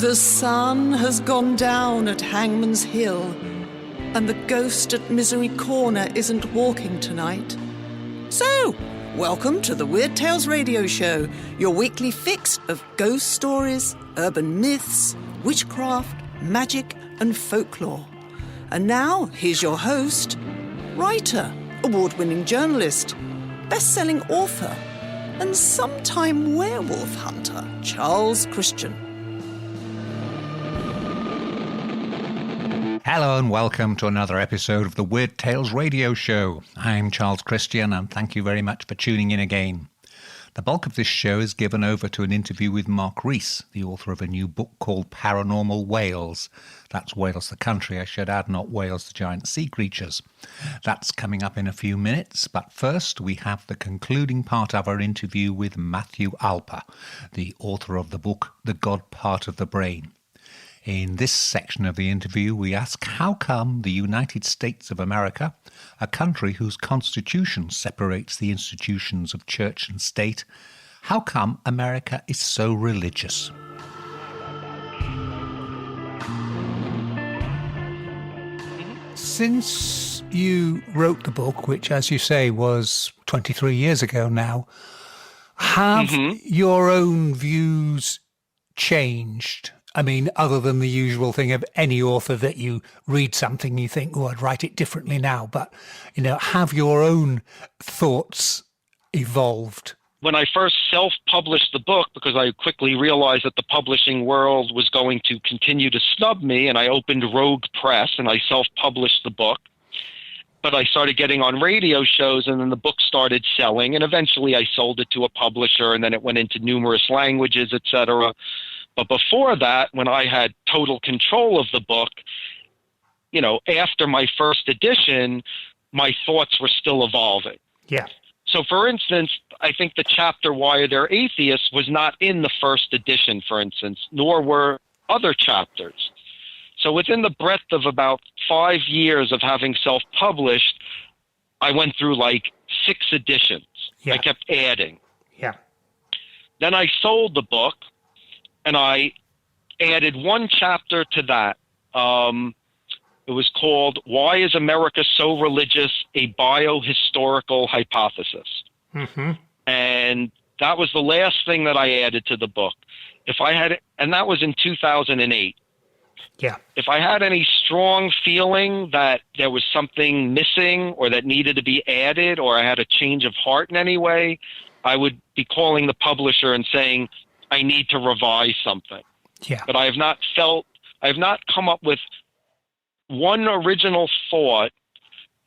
The sun has gone down at Hangman's Hill, and the ghost at Misery Corner isn't walking tonight. So, welcome to the Weird Tales Radio Show, your weekly fix of ghost stories, urban myths, witchcraft, magic, and folklore. And now, here's your host, writer, award-winning journalist, best-selling author, and sometime werewolf hunter, Charles Christian. Hello and welcome to another episode of the Weird Tales Radio Show. I'm Charles Christian and thank you very much for tuning in again. The bulk of this show is given over to an interview with Mark Rees, the author of a new book called Paranormal Wales. That's Wales the country, I should add, not Wales the giant sea creatures. That's coming up in a few minutes, but first we have the concluding part of our interview with Matthew Alper, the author of the book The God Part of the Brain. In this section of the interview, we ask how come the United States of America, a country whose constitution separates the institutions of church and state, how come America is so religious? Since you wrote the book, which, as you say, was 23 years ago now, have your own views changed? I mean, other than the usual thing of any author that you read something, you think, oh, I'd write it differently now. But, have your own thoughts evolved? When I first self-published the book, because I quickly realized that the publishing world was going to continue to snub me, and I opened Rogue Press and I self-published the book. But I started getting on radio shows, and then the book started selling, and eventually I sold it to a publisher, and then it went into numerous languages, etc. But before that, when I had total control of the book, after my first edition, my thoughts were still evolving. Yeah. So, for instance, I think the chapter Why They're Atheists was not in the first edition, for instance, nor were other chapters. So within the breadth of about 5 years of having self-published, I went through like 6 editions. Yeah. I kept adding. Yeah. Then I sold the book, and I added one chapter to that. It was called Why is America So Religious? A Biohistorical Hypothesis. Mm-hmm. And that was the last thing that I added to the book. And that was in 2008. Yeah. If I had any strong feeling that there was something missing or that needed to be added, or I had a change of heart in any way, I would be calling the publisher and saying, I need to revise something. Yeah. But I have not come up with one original thought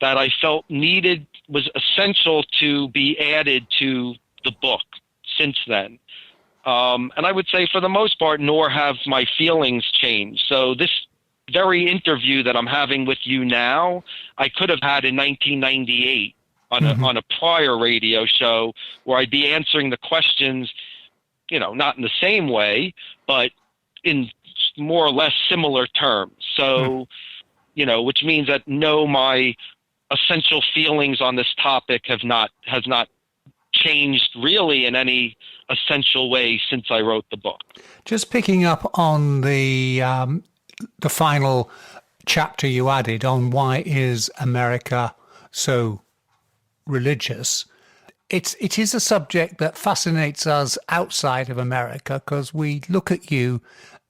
that I felt was essential to be added to the book since then. And I would say for the most part, nor have my feelings changed. So this very interview that I'm having with you now, I could have had in 1998 on a prior radio show where I'd be answering the questions, not in the same way, but in more or less similar terms. So, which means that my essential feelings on this topic has not changed really in any essential way since I wrote the book. Just picking up on the final chapter you added on why is America so religious. It is a subject that fascinates us outside of America because we look at you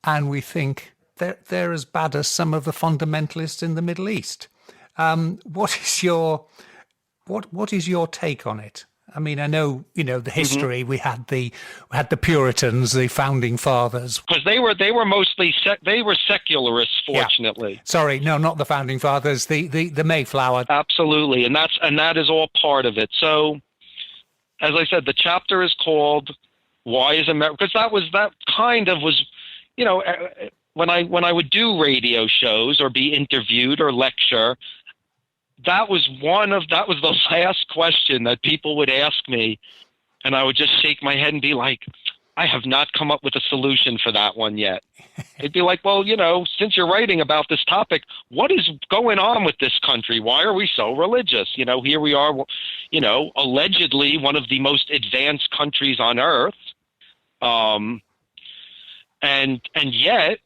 and we think they're as bad as some of the fundamentalists in the Middle East. What is your take on it? I mean, I know, the history. We had the Puritans, the founding fathers. Because they were mostly they were secularists, fortunately. Yeah. Sorry, no, not the founding fathers. The Mayflower. Absolutely, and that is all part of it. So, as I said, the chapter is called "Why Is America?" Because that kind of was, when I would do radio shows or be interviewed or lecture. That was the last question that people would ask me, and I would just shake my head and be like, I have not come up with a solution for that one yet. It'd be like, well, since you're writing about this topic, what is going on with this country? Why are we so religious? Here we are, allegedly one of the most advanced countries on earth. And yet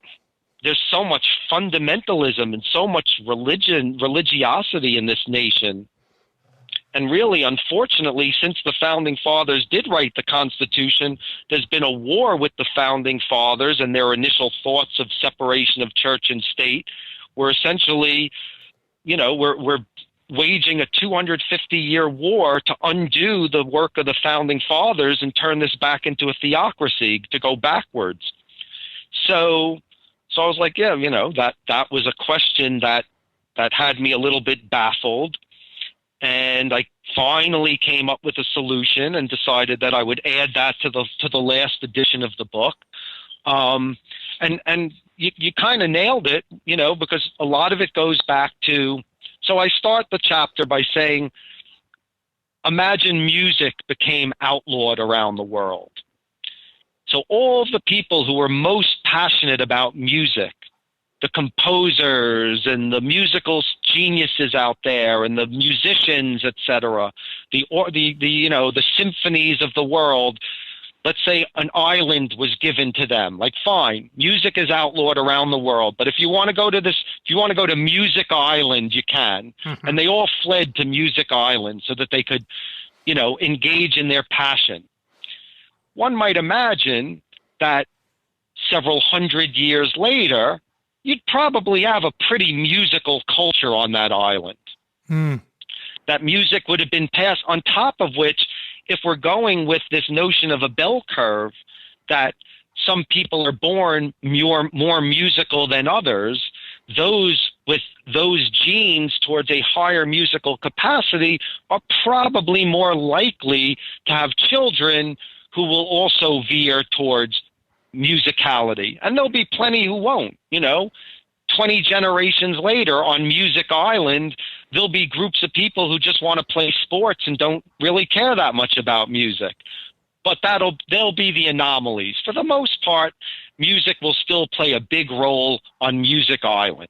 there's so much fundamentalism and so much religiosity in this nation. And really, unfortunately, since the Founding Fathers did write the Constitution, there's been a war with the Founding Fathers and their initial thoughts of separation of church and state. We're essentially, we're waging a 250-year war to undo the work of the Founding Fathers and turn this back into a theocracy, to go backwards. So I was like, yeah, that was a question that had me a little bit baffled. And I finally came up with a solution and decided that I would add that to the last edition of the book. And you kind of nailed it, because a lot of it goes back to, so I start the chapter by saying, imagine music became outlawed around the world. So all the people who were most passionate about music, the composers and the musical geniuses out there and the musicians, etc., the symphonies of the world, let's say an island was given to them. Like, fine, music is outlawed around the world, but if you want to go to Music Island, you can. Mm-hmm. And they all fled to Music Island so that they could, engage in their passion. One might imagine that several hundred years later, you'd probably have a pretty musical culture on that island. That music would have been passed, on top of which, if we're going with this notion of a bell curve, that some people are born more musical than others, those with those genes towards a higher musical capacity are probably more likely to have children who will also veer towards musicality. And there'll be plenty who won't, 20 generations later on Music Island, there'll be groups of people who just want to play sports and don't really care that much about music. But they'll be the anomalies. For the most part, music will still play a big role on Music Island.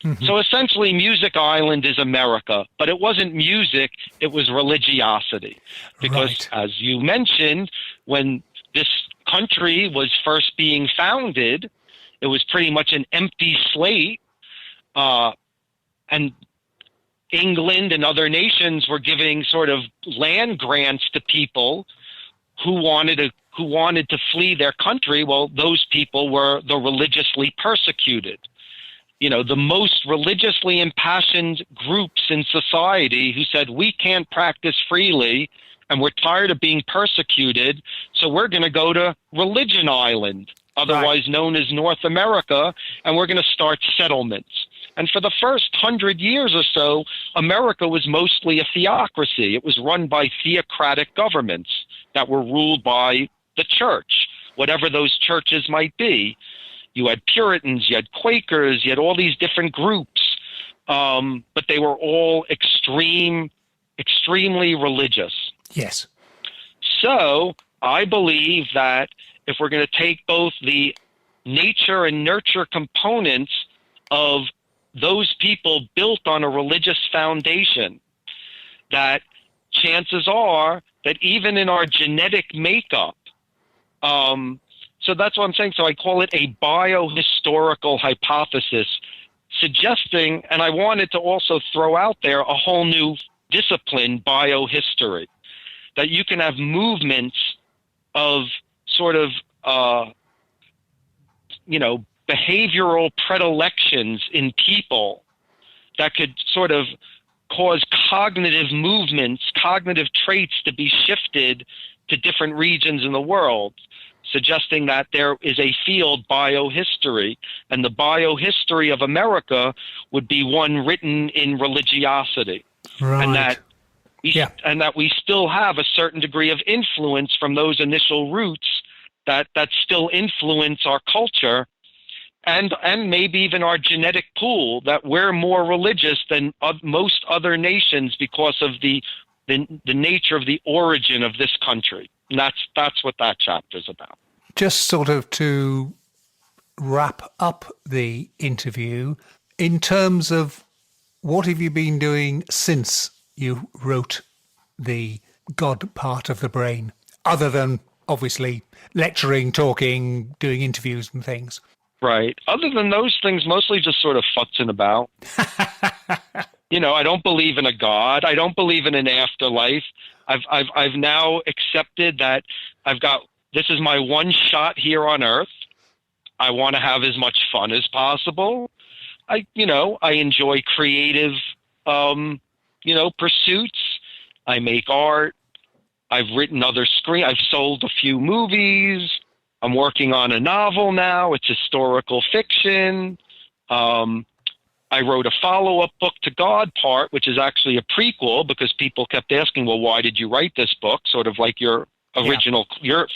Mm-hmm. So essentially, Music Island is America, but it wasn't music, it was religiosity. Because, as you mentioned, when this country was first being founded, it was pretty much an empty slate, and England and other nations were giving sort of land grants to people who wanted to flee their country. Well, those people were the religiously persecuted. The most religiously impassioned groups in society who said, we can't practice freely and we're tired of being persecuted, so we're going to go to Religion Island, otherwise known as North America, and we're going to start settlements. And for the first 100 years or so, America was mostly a theocracy. It was run by theocratic governments that were ruled by the church, whatever those churches might be. You had Puritans, you had Quakers, you had all these different groups, but they were all extremely religious. Yes. So I believe that if we're going to take both the nature and nurture components of those people built on a religious foundation, that chances are that even in our genetic makeup, so that's what I'm saying. So I call it a biohistorical hypothesis, suggesting, and I wanted to also throw out there a whole new discipline, biohistory, that you can have movements of sort of, behavioral predilections in people that could sort of cause cognitive movements, cognitive traits to be shifted to different regions in the world, suggesting that there is a field, biohistory, and the biohistory of America would be one written in religiosity. Right. And that we still have a certain degree of influence from those initial roots that still influence our culture and maybe even our genetic pool, that we're more religious than most other nations because of the nature of the origin of this country. And that's what that chapter's about. Just sort of to wrap up the interview, in terms of what have you been doing since you wrote the God part of the brain, other than obviously lecturing, talking, doing interviews and things. Right. Other than those things, mostly just sort of futzing about. I don't believe in a God. I don't believe in an afterlife. I've now accepted that this is my one shot here on Earth. I want to have as much fun as possible. I enjoy creative, pursuits. I make art. I've written I've sold a few movies. I'm working on a novel now. It's historical fiction. I wrote a follow-up book to God Part, which is actually a prequel because people kept asking, well, why did you write this book? Sort of like your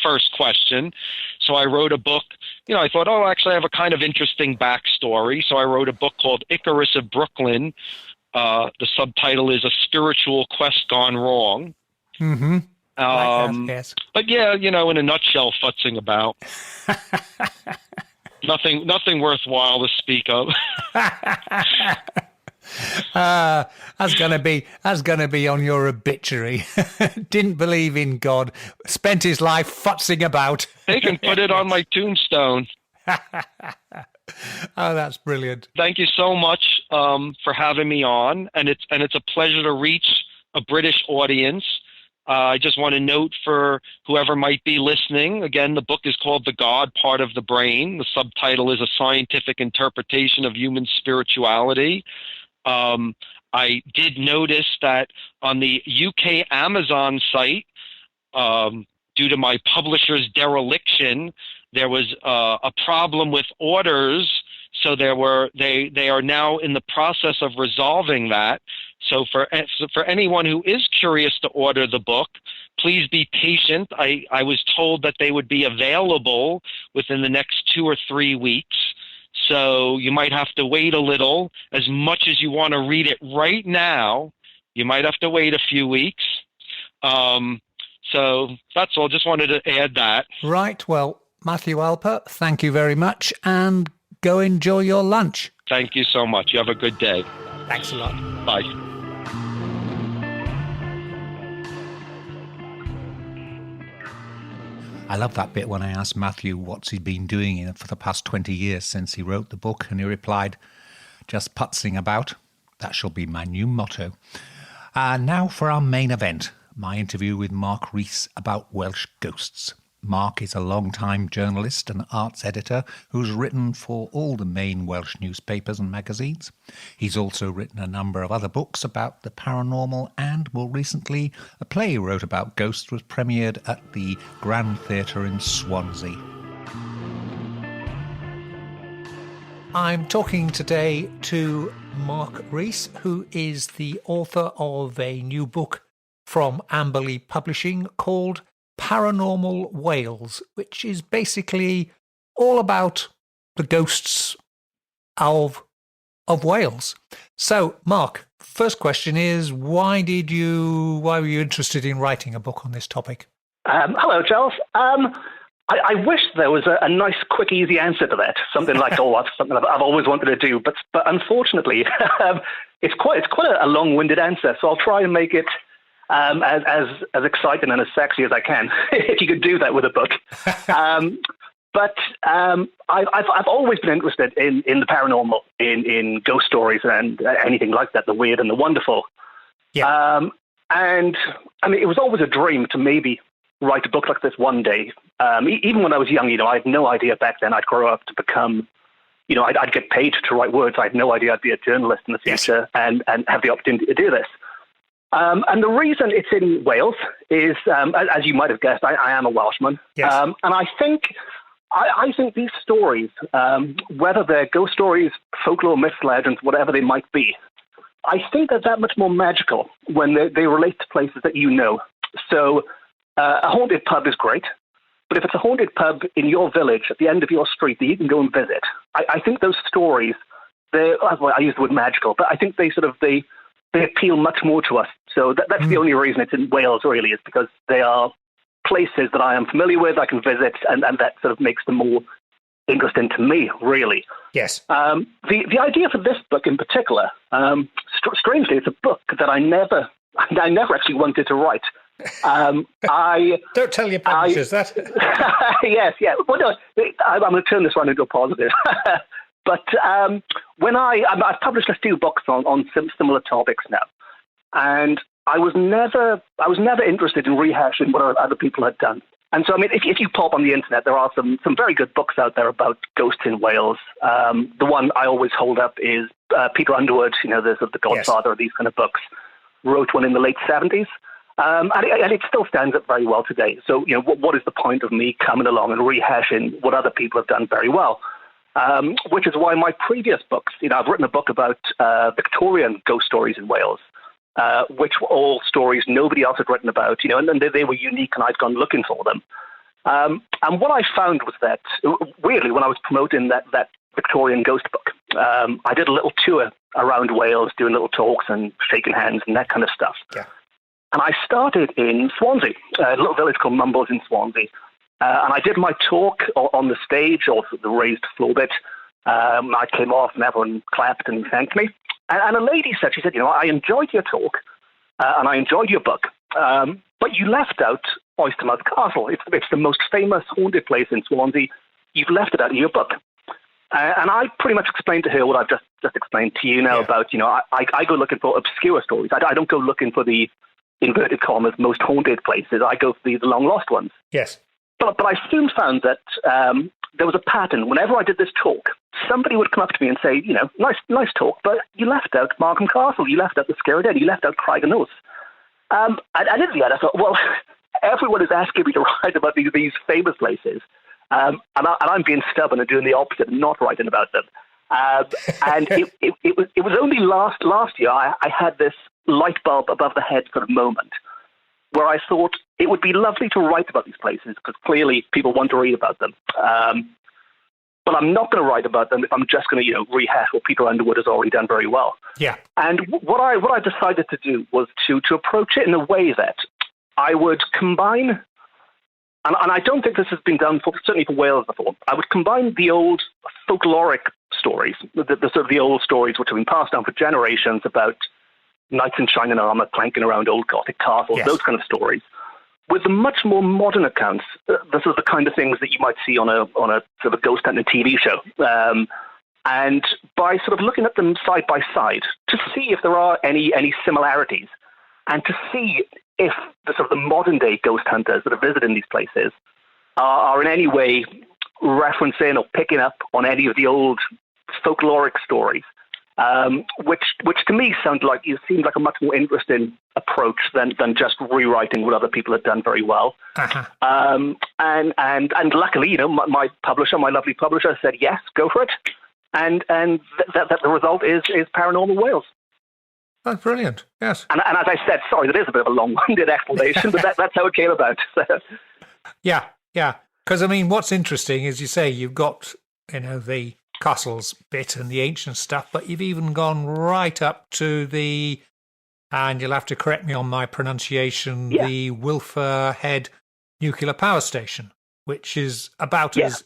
first question. So I wrote a book. I thought, actually I have a kind of interesting backstory. So I wrote a book called Icarus of Brooklyn. The subtitle is A Spiritual Quest Gone Wrong. Mm-hmm. Yes. But yeah, in a nutshell, futzing about. Nothing worthwhile to speak of. That's gonna be on your obituary. Didn't believe in God, spent his life futzing about. They can put it on my tombstone. Oh, that's brilliant. Thank you so much for having me on, and it's a pleasure to reach a British audience. I just want to note for whoever might be listening, again, the book is called The God Part of the Brain. The subtitle is A Scientific Interpretation of Human Spirituality. I did notice that on the UK Amazon site, due to my publisher's dereliction, there was a problem with orders. So they are now in the process of resolving that. So for anyone who is curious to order the book, please be patient. I was told that they would be available within the next 2 or 3 weeks. So you might have to wait a little. As much as you want to read it right now, you might have to wait a few weeks. So that's all. Just wanted to add that. Right. Well, Matthew Alper, thank you very much, and go enjoy your lunch. Thank you so much. You have a good day. Thanks a lot. Bye. I love that bit when I asked Matthew what's he been doing for the past 20 years since he wrote the book, and he replied, just putzing about. That shall be my new motto. Now for our main event, my interview with Mark Rees about Welsh ghosts. Mark is a long-time journalist and arts editor who's written for all the main Welsh newspapers and magazines. He's also written a number of other books about the paranormal, and more recently, a play he wrote about ghosts was premiered at the Grand Theatre in Swansea. I'm talking today to Mark Rees, who is the author of a new book from Amberley Publishing called Paranormal Wales, which is basically all about the ghosts of Wales. So, Mark, first question is, why were you interested in writing a book on this topic? Hello, Charles. I wish there was a nice, quick, easy answer to that. Something like, that's something I've always wanted to do, but unfortunately, it's quite a long-winded answer. So I'll try and make it as exciting and as sexy as I can, if you could do that with a book. But I've always been interested in the paranormal, in ghost stories and anything like that, the weird and the wonderful. Yeah. And I mean, it was always a dream to maybe write a book like this one day. Even when I was young, I had no idea back then I'd grow up to become, I'd get paid to write words. I had no idea I'd be a journalist in the future and have the opportunity to do this. And the reason it's in Wales is, as you might have guessed, I am a Welshman. Yes. And I think these stories, whether they're ghost stories, folklore, myths, legends, whatever they might be, I think they're that much more magical when they relate to places that you know. So a haunted pub is great, but if it's a haunted pub in your village at the end of your street that you can go and visit, I think those stories, I use the word magical, but I think they appeal much more to us. So that's the only reason it's in Wales, really, is because they are places that I am familiar with, I can visit, and that sort of makes them more interesting to me, really. Yes. The idea for this book in particular, strangely, it's a book that I never actually wanted to write. Don't tell your publishers that. Yes, yeah. Well, no, I'm going to turn this one into a positive. But when I've published a few books on similar topics now, and I was never interested in rehashing what other people had done. And so, I mean, if you pop on the internet, there are some very good books out there about ghosts in Wales. The one I always hold up is Peter Underwood, the Godfather of these kind of books, wrote one in the late 70s. And it still stands up very well today. So, what is the point of me coming along and rehashing what other people have done very well? Which is why my previous books, I've written a book about Victorian ghost stories in Wales, which were all stories nobody else had written about, and they were unique, and I'd gone looking for them. And what I found was that, weirdly, when I was promoting that Victorian ghost book, I did a little tour around Wales, doing little talks and shaking hands and that kind of stuff. Yeah. And I started in Swansea, a little village called Mumbles in Swansea. And I did my talk on the stage, or the raised floor bit. I came off and everyone clapped and thanked me. And a lady said, I enjoyed your talk and I enjoyed your book, but you left out Oystermouth Castle. It's the most famous haunted place in Swansea. You've left it out of your book. And I pretty much explained to her what I've just explained to you now about, I go looking for obscure stories. I don't go looking for the, inverted commas, most haunted places. I go for the long-lost ones. Yes. But I soon found that there was a pattern. Whenever I did this talk, somebody would come up to me and say, nice talk, but you left out Markham Castle, you left out the Scary Dead, you left out Craiganoth. And in the end, I thought, well, everyone is asking me to write about these famous places, and I'm being stubborn and doing the opposite and not writing about them. And it was only last year I had this light bulb above the head sort of moment where I thought it would be lovely to write about these places because clearly people want to read about them. But I'm not going to write about them if I'm just going to, rehash what Peter Underwood has already done very well. Yeah. And what I decided to do was to approach it in a way that I would combine, and I don't think this has been done certainly for Wales before. I would combine the old folkloric stories, the sort of the old stories which have been passed down for generations about knights in shining armor clanking around old Gothic castles, those kind of stories, with the much more modern accounts. This is the kind of things that you might see on a sort of ghost hunting TV show. And by sort of looking at them side by side to see if there are any similarities and to see if the sort of the modern day ghost hunters that are visiting these places are in any way referencing or picking up on any of the old folkloric stories. Which to me seemed like a much more interesting approach than just rewriting what other people had done very well. Uh-huh. And luckily, my lovely publisher said yes, go for it, and that the result is Paranormal Wales. That's brilliant. Yes. And as I said, sorry, that is a bit of a long-winded explanation, but that's how it came about. Yeah. Because what's interesting is you say you've got the castles bit and the ancient stuff, but you've even gone right up to and you'll have to correct me on my pronunciation, the Wilfer Head nuclear power station, which is about as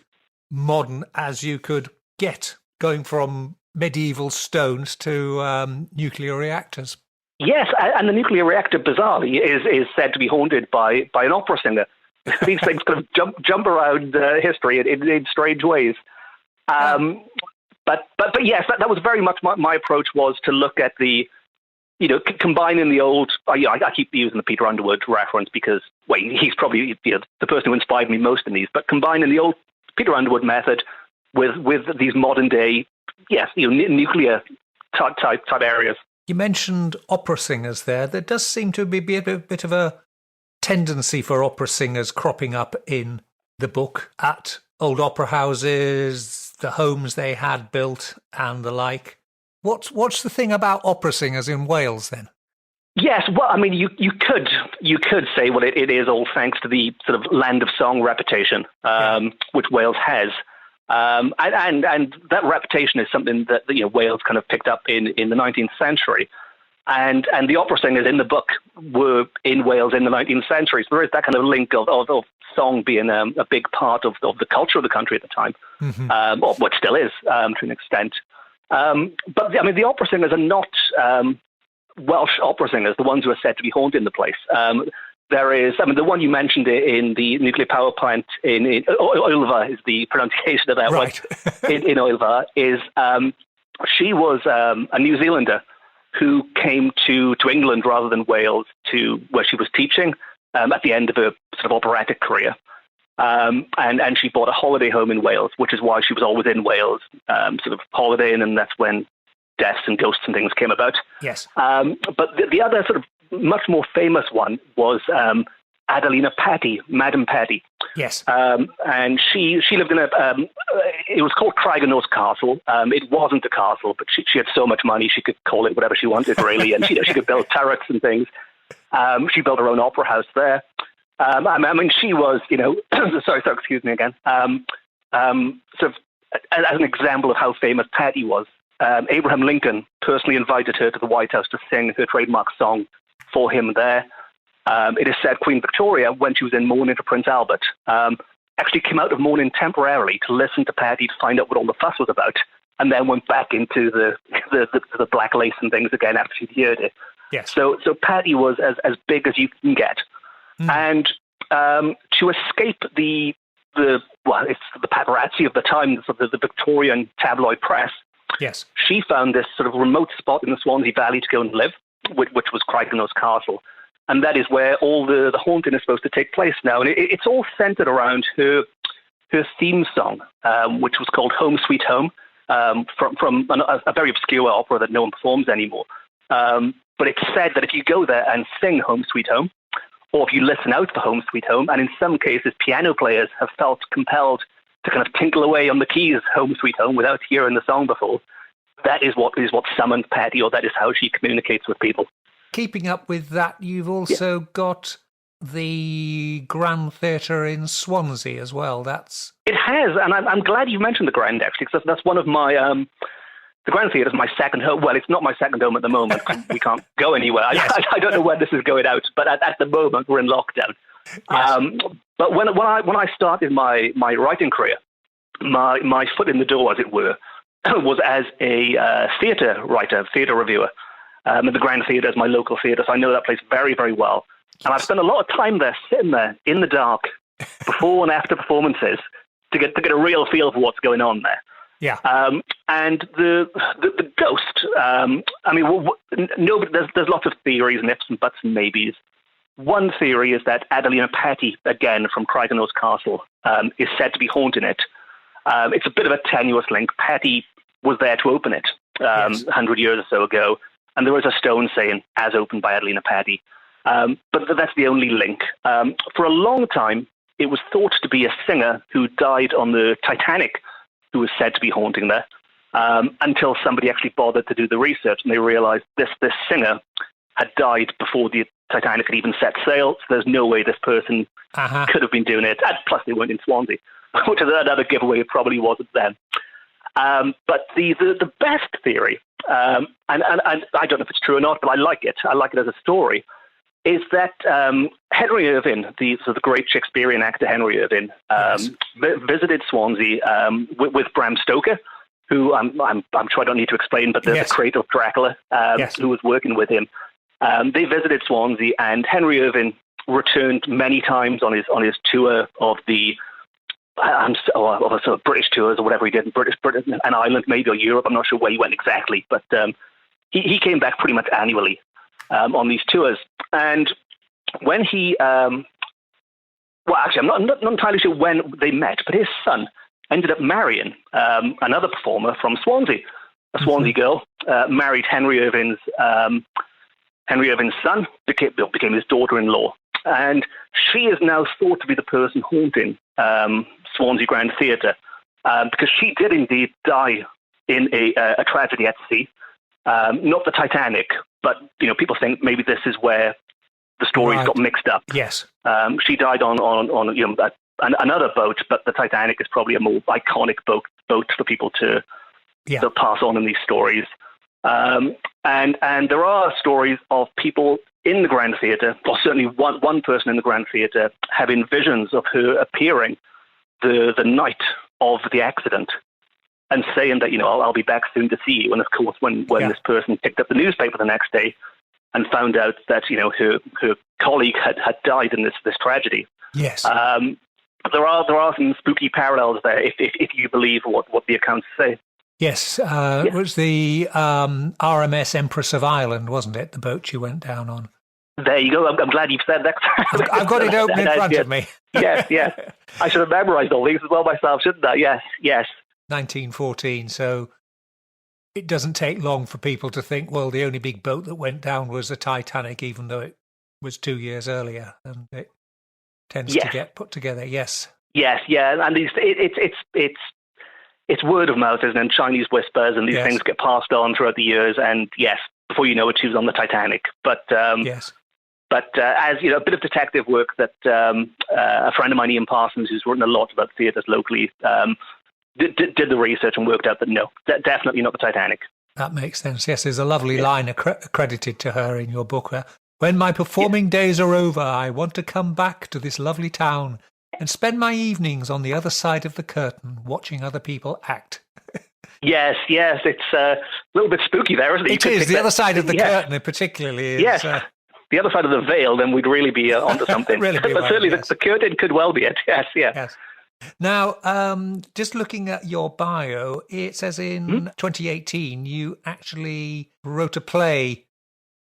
modern as you could get, going from medieval stones to nuclear reactors. Yes, and the nuclear reactor, bizarrely, is said to be haunted by an opera singer. These things kind of jump around history in strange ways. But yes, that was very much my approach, was to look at the, combining the old. I keep using the Peter Underwood reference because he's probably the person who inspired me most in these. But combining the old Peter Underwood method with these modern day, nuclear type areas. You mentioned opera singers there. There does seem to be a bit of a tendency for opera singers cropping up in the book at old opera houses, the homes they had built and the like. What's the thing about opera singers in Wales then? Yes, well, you could say, well, it is all thanks to the sort of land of song reputation, which Wales has. And that reputation is something that Wales kind of picked up in the 19th century. And the opera singers in the book were in Wales in the 19th century. So there is that kind of link of song being a big part of the culture of the country at the time, or what still is to an extent. But the opera singers are not Welsh opera singers, the ones who are said to be haunting the place. There is, I mean, the one you mentioned in the nuclear power plant in Oilva is the pronunciation of that Right. one. In Oilva is, she was a New Zealander who came to England rather than Wales to where she was teaching at the end of her sort of operatic career. And she bought a holiday home in Wales, which is why she was always in Wales, sort of holidaying, and that's when deaths and ghosts and things came about. Yes. But the other sort of much more famous one was Adelina Patti, Madam Patti. Yes. And she lived in it was called Craigenose Castle. It wasn't a castle, but she had so much money she could call it whatever she wanted, really. And she could build turrets and things. She built her own opera house there. I mean, she was, sorry, excuse me again. Sort of as an example of how famous Patti was, Abraham Lincoln personally invited her to the White House to sing her trademark song for him there. It is said Queen Victoria, when she was in mourning for Prince Albert, actually came out of mourning temporarily to listen to Patti to find out what all the fuss was about, and then went back into the black lace and things again after she'd heard it. Yes. So Patti was as big as you can get. And to escape the paparazzi of the time, the Victorian tabloid press, yes, she found this sort of remote spot in the Swansea Valley to go and live, which was Craigenose Castle. And that is where all the haunting is supposed to take place now. And it's all centered around her theme song, which was called Home Sweet Home, from a very obscure opera that no one performs anymore. But it's said that if you go there and sing Home Sweet Home, or if you listen out for Home Sweet Home, and in some cases piano players have felt compelled to kind of tinkle away on the keys Home Sweet Home without hearing the song before, that is what summoned Patti, or that is how she communicates with people. Keeping up with that, you've also got the Grand Theatre in Swansea as well. It has, and I'm glad you mentioned the Grand, actually, because that's one of my... the Grand Theatre is my second home. Well, it's not my second home at the moment. We can't go anywhere. Yes. I don't know when this is going out, but at the moment we're in lockdown. Yes. But when I started my writing career, my foot in the door, as it were, was as a theatre writer, theatre reviewer. And the Grand Theatre is my local theatre, so I know that place very, very well. Yes. And I've spent a lot of time there, sitting there in the dark, before and after performances, to get a real feel for what's going on there. Yeah. And the ghost. I mean, there's lots of theories and ifs and buts and maybes. One theory is that Adelina Patti, again from Craigenose Castle, is said to be haunting it. It's a bit of a tenuous link. Patti was there to open it 100 years or so ago, and there is a stone saying, as opened by Adelina Patti. But that's the only link. For a long time, it was thought to be a singer who died on the Titanic who was said to be haunting there, until somebody actually bothered to do the research, and they realized this singer had died before the Titanic had even set sail, so there's no way this person could have been doing it. And plus, they weren't in Swansea, which is another giveaway. It probably wasn't them. But the best theory, and I don't know if it's true or not, but I like it. I like it as a story. Is that Henry Irving, the great Shakespearean actor Henry Irving, visited Swansea with Bram Stoker, who I'm sure I don't need to explain, but the creator of Dracula, who was working with him. They visited Swansea, and Henry Irving returned many times on his tour of the British tours or whatever he did in Britain and Ireland, maybe, or Europe. I'm not sure where he went exactly, but he came back pretty much annually on these tours. And when he, I'm not entirely sure when they met, but his son ended up marrying another performer from Swansea, a Swansea girl, married Henry Irving's son, became his daughter-in-law. And she is now thought to be the person haunting Swansea Grand Theatre, because she did indeed die in a tragedy at sea. Not the Titanic, but people think maybe this is where the stories got mixed up. Yes, she died on another boat, but the Titanic is probably a more iconic boat for people to pass on in these stories. And there are stories of people in the Grand Theatre, or certainly one person in the Grand Theatre, having visions of her appearing the night of the accident and saying that, I'll be back soon to see you. And of course, when this person picked up the newspaper the next day, and found out that her colleague had died in this tragedy. Yes. There are some spooky parallels there if you believe what the accounts say. Yes, It was the RMS Empress of Ireland, wasn't it? The boat you went down on. There you go. I'm glad you've said that. I've got it open in front of me. Yes. I should have memorised all these as well myself, shouldn't I? Yes. 1914, so it doesn't take long for people to think, well, the only big boat that went down was the Titanic, even though it was 2 years earlier, and it tends to get put together. Yes, and it's word of mouth, isn't it? And Chinese whispers, and these things get passed on throughout the years. And yes, before you know it, she was on the Titanic. But yes. But as a bit of detective work that a friend of mine, Ian Parsons, who's written a lot about theatres locally, did the research and worked out that no, definitely not the Titanic. That makes sense. Yes, there's a lovely line accredited to her in your book. When my performing days are over, I want to come back to this lovely town and spend my evenings on the other side of the curtain, watching other people act. Yes, it's a little bit spooky there, isn't it? It is. The other side of the curtain, particularly. Is, the other side of the veil, then we'd really be onto something. Really be but certainly the curtain could well be it. Yes. Now, just looking at your bio, it says in 2018 you actually wrote a play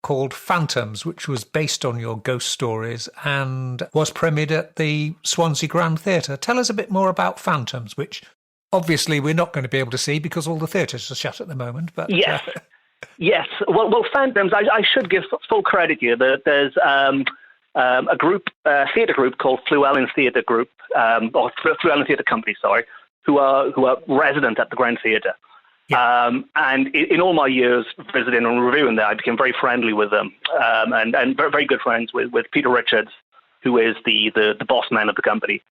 called Phantoms, which was based on your ghost stories and was premiered at the Swansea Grand Theatre. Tell us a bit more about Phantoms, which obviously we're not going to be able to see because all the theatres are shut at the moment. But yes. Yes. Well, Phantoms, I should give full credit here. There's a theatre group called Llewellyn Theatre Group, or Llewellyn Theatre Company, sorry, who are resident at the Grand Theatre. Yeah. And in all my years visiting and reviewing there, I became very friendly with them, and very, very good friends with Peter Richards, who is the boss man of the company.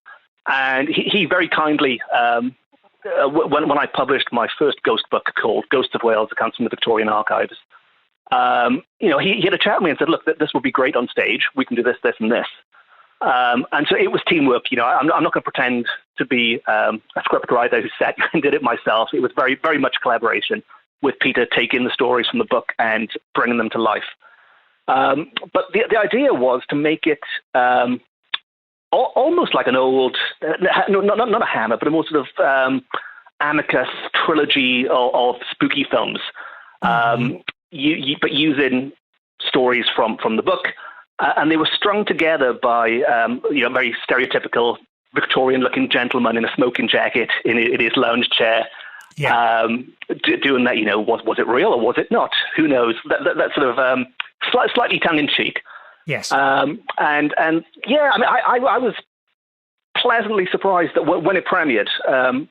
And he very kindly, when I published my first ghost book called Ghosts of Wales, Accounts from the Victorian Archives, he had a chat with me and said, look, this would be great on stage. We can do this, this, and this. And so it was teamwork. I'm not going to pretend to be a script writer who sat and did it myself. It was very, very much collaboration with Peter taking the stories from the book and bringing them to life. But the idea was to make it almost like an old, not a Hammer, but a more sort of Amicus trilogy of spooky films, but using stories from the book. And they were strung together by very stereotypical Victorian-looking gentleman in a smoking jacket in his lounge chair, doing that. Was it real or was it not? Who knows? That sort of slightly tongue-in-cheek. Yes. I was pleasantly surprised that when it premiered,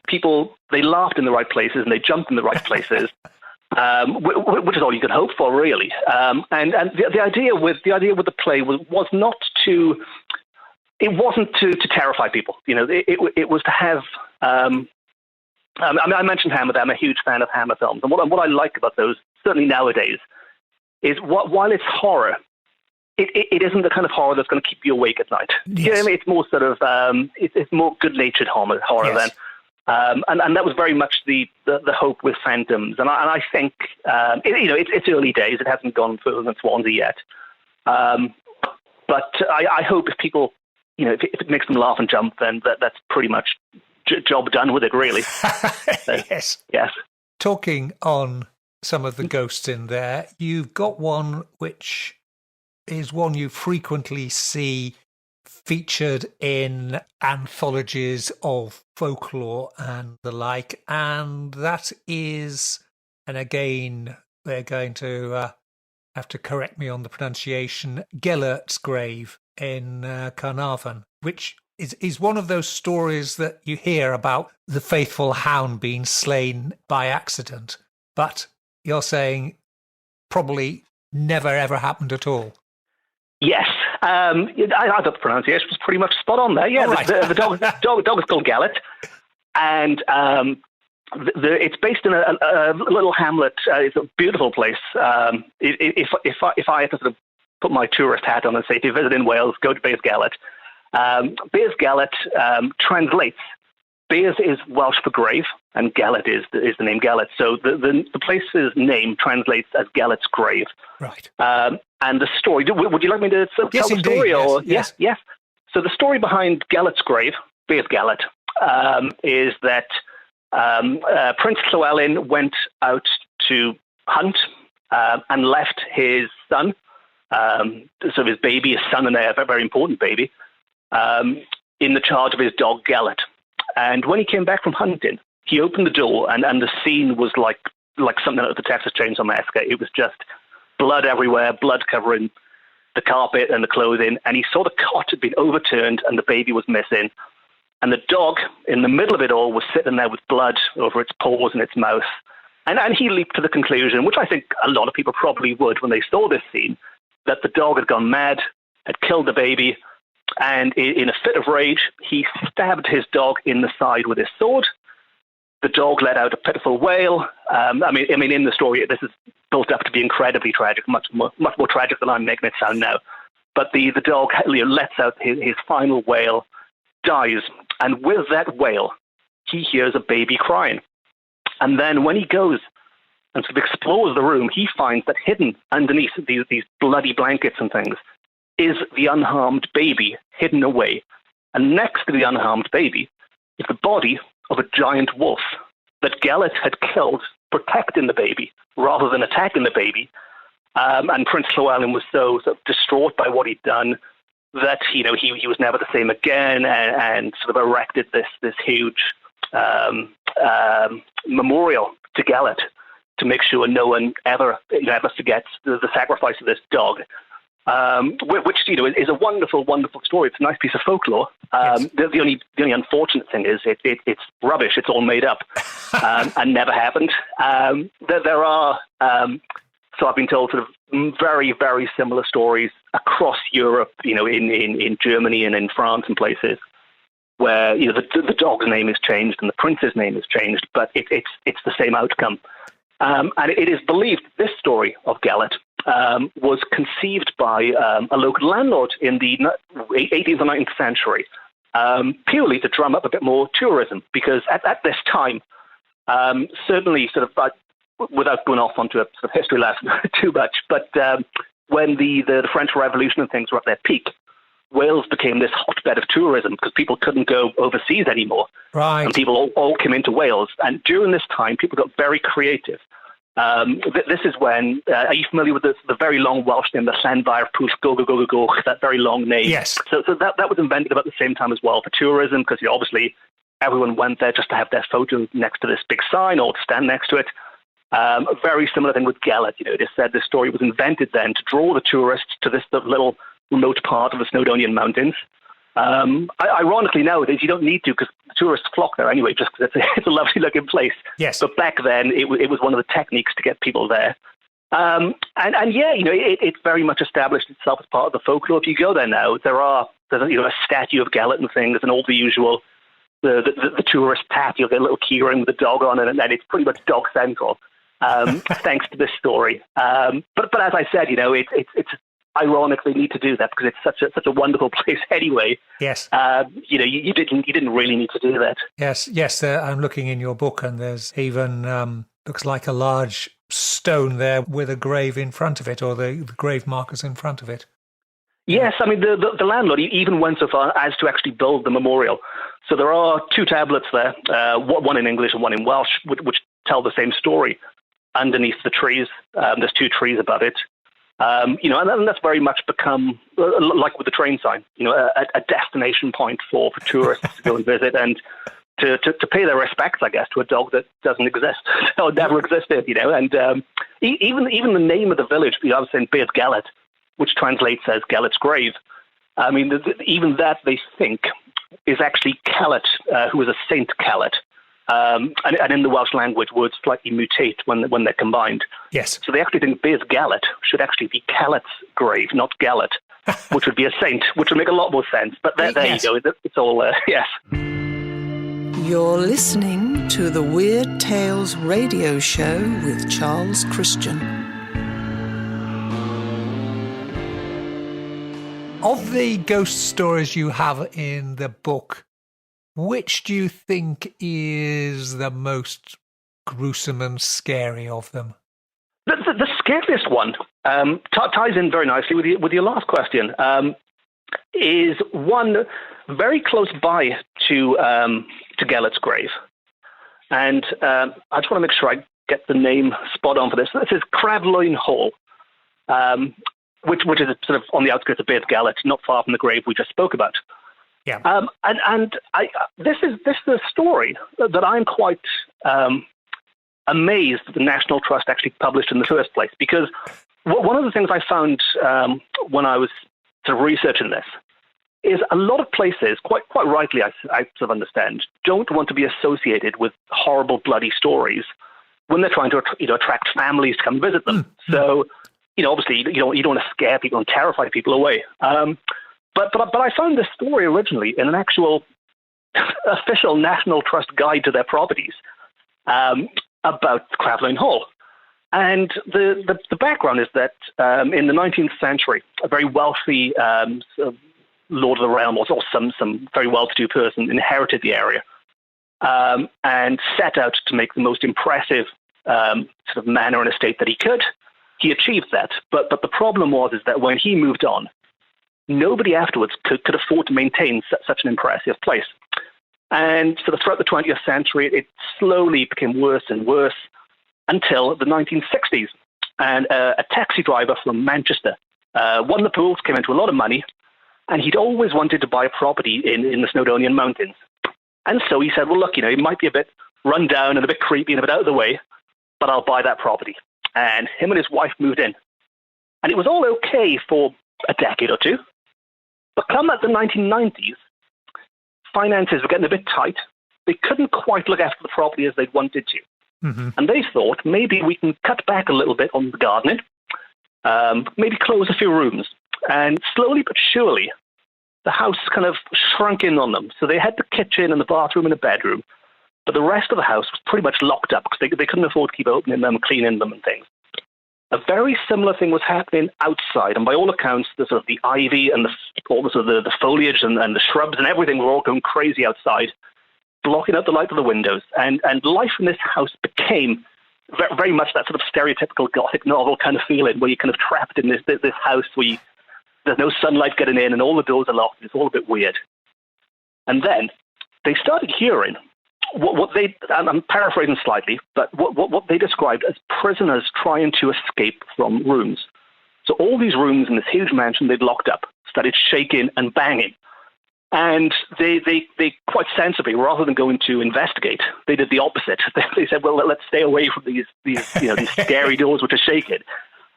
people, they laughed in the right places and they jumped in the right places. Which is all you could hope for, really. And the idea with the play was not to, it wasn't to terrify people. It was to have. I mentioned Hammer there. I'm a huge fan of Hammer films, and what I like about those, certainly nowadays, is while it's horror, it isn't the kind of horror that's going to keep you awake at night. Yes. You know what I mean? It's more sort of it's more good-natured horror yes. then. And that was very much the hope with Phantoms. And I think, it's early days. It hasn't gone further than Swansea yet. But I hope if people, if it makes them laugh and jump, then that's pretty much job done with it, really. Yes. Yes. Talking on some of the ghosts in there, you've got one which is one you frequently see featured in anthologies of folklore and the like, and that is, and again, they're going to have to correct me on the pronunciation, Gellert's grave in Carnarvon, which is one of those stories that you hear about the faithful hound being slain by accident, but you're saying probably never ever happened at all. Yes. I thought the pronunciation was pretty much spot on there. Yeah, right. the dog is called Gellert, and it's based in a little hamlet. It's a beautiful place. If I had to sort of put my tourist hat on and say, if you visit in Wales, go to Bears Gellert. Bears Gellert translates. Bears is Welsh for grave, and Gellet is the name Gellet. So the place's name translates as Gellet's grave. Right. And the story, would you like me to tell Yes, the indeed. story? Yes. Yes. So the story behind Gellet's grave, Beard Gellet, is that Prince Llewellyn went out to hunt and left his son, so his baby, his son and heir, a very important baby, in the charge of his dog Gellet. And when he came back from hunting, he opened the door, and the scene was like something out of the Texas Chainsaw Massacre. It was just blood everywhere, blood covering the carpet and the clothing, and he saw the cot had been overturned and the baby was missing. And the dog, in the middle of it all, was sitting there with blood over its paws and its mouth. And he leaped to the conclusion, which I think a lot of people probably would when they saw this scene, that the dog had gone mad, had killed the baby, and in a fit of rage, he stabbed his dog in the side with his sword. The dog let out a pitiful wail. I mean, in the story, this is built up to be incredibly tragic, much more tragic than I'm making it sound now. But the dog lets out his final wail, dies, and with that wail, he hears a baby crying. And then when he goes and sort of explores the room, he finds that hidden underneath these bloody blankets and things is the unharmed baby hidden away. And next to the unharmed baby is the body of a giant wolf that Gellet had killed, protecting the baby rather than attacking the baby. And Prince Llewellyn was so distraught by what he'd done that he was never the same again, and sort of erected this huge memorial to Gellet to make sure no one ever forgets the sacrifice of this dog. Which is a wonderful, wonderful story. It's a nice piece of folklore. Yes. The only unfortunate thing is it's rubbish. It's all made up and never happened. There are, so I've been told, sort of very, very similar stories across Europe. In Germany and in France and places where the dog's name is changed and the prince's name is changed, but it's the same outcome. And it is believed this story of Gellet was conceived by a local landlord in the 18th or 19th century, purely to drum up a bit more tourism, because at this time, certainly sort of, without going off onto a sort of history lesson too much, but when the French Revolution and things were at their peak, Wales became this hotbed of tourism because people couldn't go overseas anymore. Right. And people all came into Wales. And during this time, people got very creative. This is when, are you familiar with the very long Welsh name, the Llanfair Pwll Goch, that very long name? Yes. So that was invented about the same time as well for tourism, because obviously everyone went there just to have their photo next to this big sign or to stand next to it. A very similar thing with Gellet. It is said this story was invented then to draw the tourists to this little remote part of the Snowdonian Mountains. Ironically, nowadays, you don't need to, because tourists flock there anyway, just because it's a lovely looking place. Yes. But back then, it was one of the techniques to get people there. It's very much established itself as part of the folklore. If you go there now, there's a statue of Gellet and things, and all the usual, the tourist path. You'll get a little key ring with a dog on it, and then it's pretty much dog central, thanks to this story. But as I said, it's ironic they need to do that because it's such a wonderful place anyway. Yes. You didn't really need to do that. Yes. I'm looking in your book, and there's even looks like a large stone there with a grave in front of it, or the grave markers in front of it. Yes, I mean the landlord even went so far as to actually build the memorial. So there are two tablets there, one in English and one in Welsh, which tell the same story. Underneath the trees, there's two trees above it. And that's very much become, like with the train sign, a destination point for tourists to go and visit and to pay their respects, I guess, to a dog that doesn't exist or never existed, And even the name of the village, I was saying Beard Gellet, which translates as Gellet's grave. I mean, even that they think is actually Cellet, who was a Saint Cellet. And in the Welsh language, words slightly mutate when they're combined. Yes. So they actually think Beard Gellet should actually be Cellet's grave, not Gellet, which would be a saint, which would make a lot more sense. But there Yes. you go. It's all, yes. You're listening to the Weird Tales radio show with Charles Christian. Of the ghost stories you have in the book, Which do you think is the most gruesome and scary of them? The scariest one ties in very nicely with your last question. Is one very close by to Gellert's grave, and I just want to make sure I get the name spot on for this. This is Cravloyn Hall, which is sort of on the outskirts of Beth Gellert, not far from the grave we just spoke about. Yeah. This is a story that I'm quite amazed that the National Trust actually published in the first place, because one of the things I found when I was sort of researching this is a lot of places, quite rightly, I sort of understand, don't want to be associated with horrible, bloody stories when they're trying to attract families to come visit them. So, obviously, you don't want to scare people and terrify people away. But I found this story originally in an actual official National Trust guide to their properties about Cravloyn Hall. And the background is that in the 19th century, a very wealthy sort of Lord of the Realm or some very well-to-do person inherited the area and set out to make the most impressive sort of manor and estate that he could. He achieved that, but the problem was that when he moved on, nobody afterwards could afford to maintain such an impressive place. And sort of throughout the 20th century, it slowly became worse and worse until the 1960s. And a taxi driver from Manchester won the pools, came into a lot of money, and he'd always wanted to buy a property in the Snowdonian Mountains. And so he said, well, look, it might be a bit run down and a bit creepy and a bit out of the way, but I'll buy that property. And him and his wife moved in. And it was all okay for a decade or two. But come at the 1990s, finances were getting a bit tight. They couldn't quite look after the property as they'd wanted to. Mm-hmm. And they thought, maybe we can cut back a little bit on the gardening, maybe close a few rooms. And slowly but surely, the house kind of shrunk in on them. So they had the kitchen and the bathroom and the bedroom, but the rest of the house was pretty much locked up because they couldn't afford to keep opening them, cleaning them and things. A very similar thing was happening outside, and by all accounts, the sort of the ivy and the foliage and the shrubs and everything were all going crazy outside, blocking out the light of the windows. And life in this house became very much that sort of stereotypical Gothic novel kind of feeling, where you're kind of trapped in this house where there's no sunlight getting in and all the doors are locked. It's all a bit weird. And then they started hearing what they, I'm paraphrasing slightly, but what they described as prisoners trying to escape from rooms. So all these rooms in this huge mansion they'd locked up started shaking and banging. And they quite sensibly, rather than going to investigate, they did the opposite. They said, well, let's stay away from these these scary doors which are shaking.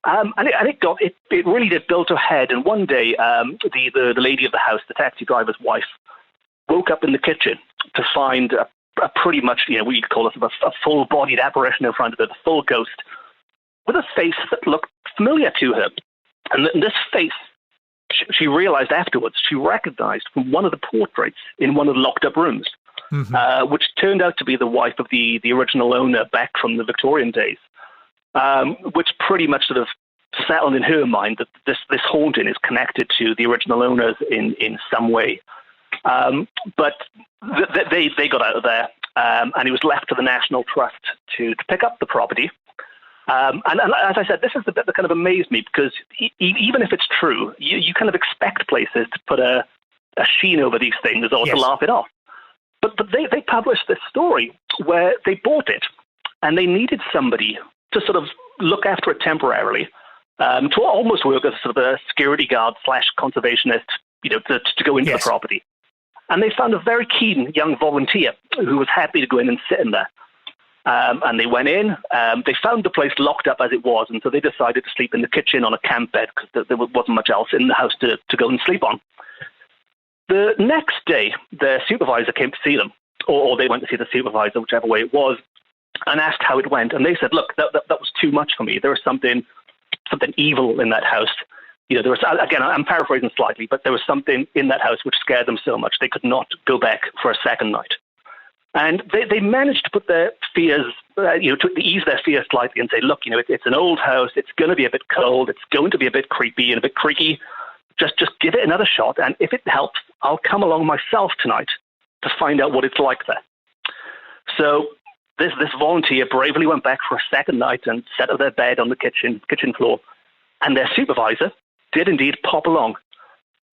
And it really did build to a head. And one day, the lady of the house, the taxi driver's wife, woke up in the kitchen to find a pretty much, what you'd call a full-bodied apparition in front of her, the full ghost, with a face that looked familiar to her. And this face, she realized afterwards, she recognized from one of the portraits in one of the locked-up rooms, which turned out to be the wife of the original owner back from the Victorian days, which pretty much sort of settled in her mind that this haunting is connected to the original owners in some way. But they got out of there, and it was left to the National Trust to pick up the property. And as I said, this is the bit that kind of amazed me, because even if it's true, you kind of expect places to put a sheen over these things or to laugh it off. But they published this story where they bought it, and they needed somebody to sort of look after it temporarily, to almost work as sort of a security guard / conservationist, to go into the property. And they found a very keen young volunteer who was happy to go in and sit in there. And they went in. They found the place locked up as it was, and so they decided to sleep in the kitchen on a camp bed because there wasn't much else in the house to go and sleep on. The next day, their supervisor came to see them, or they went to see the supervisor, whichever way it was, and asked how it went. And they said, look, that was too much for me. There was something evil in that house. There was, again, I'm paraphrasing slightly, but there was something in that house which scared them so much they could not go back for a second night. And they managed to put their fears, to ease their fears slightly and say, look, it's an old house. It's going to be a bit cold. It's going to be a bit creepy and a bit creaky. Just give it another shot. And if it helps, I'll come along myself tonight to find out what it's like there. So this volunteer bravely went back for a second night and set up their bed on the kitchen floor. And their supervisor did indeed pop along.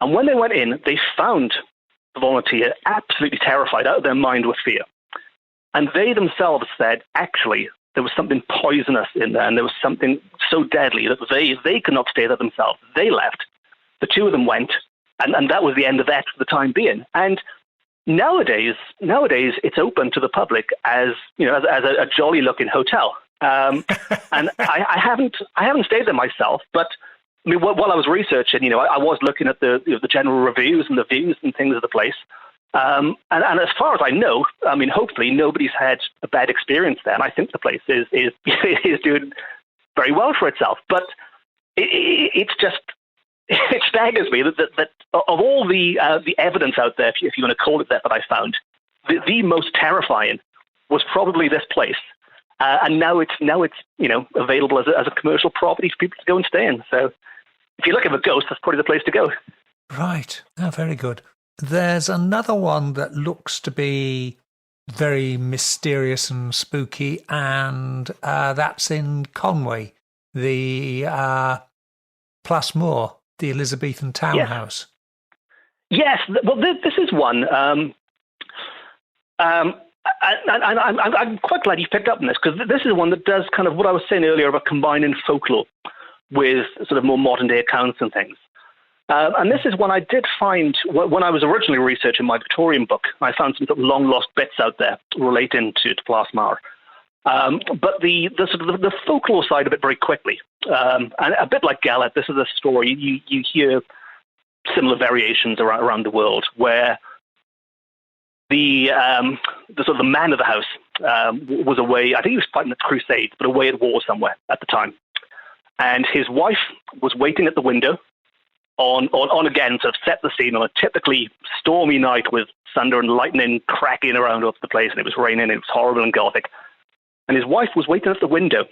And when they went in, they found the volunteer absolutely terrified, out of their mind with fear. And they themselves said, actually, there was something poisonous in there, and there was something so deadly that they could not stay there themselves. They left. The two of them went, and that was the end of that for the time being. And nowadays, it's open to the public as a jolly-looking hotel. And I haven't stayed there myself, but I mean, while I was researching, I was looking at the general reviews and the views and things of the place. And as far as I know, I mean, hopefully nobody's had a bad experience there. And I think the place is doing very well for itself. But it staggers me that of all the evidence out there, if you want to call it that I found, the most terrifying was probably this place. And now it's available as a commercial property for people to go and stay in. So if you're looking for ghosts, that's probably the place to go. Right. Oh, very good. There's another one that looks to be very mysterious and spooky, and that's in Conway, the Plasmore, the Elizabethan townhouse. Yes. Well, this is one. I'm quite glad you picked up on this, because this is one that does kind of what I was saying earlier about combining folklore with sort of more modern day accounts and things. And this is one I did find when I was originally researching my Victorian book. I found some sort of long lost bits out there relating to Plasmar. But the folklore side of it very quickly. And a bit like Gallet, this is a story you hear similar variations around the world where the sort of the man of the house was away. I think he was fighting the Crusades, but away at war somewhere at the time. And his wife was waiting at the window on again, sort of set the scene on a typically stormy night with thunder and lightning cracking around up the place, and it was raining, and it was horrible and gothic. And his wife was waiting at the window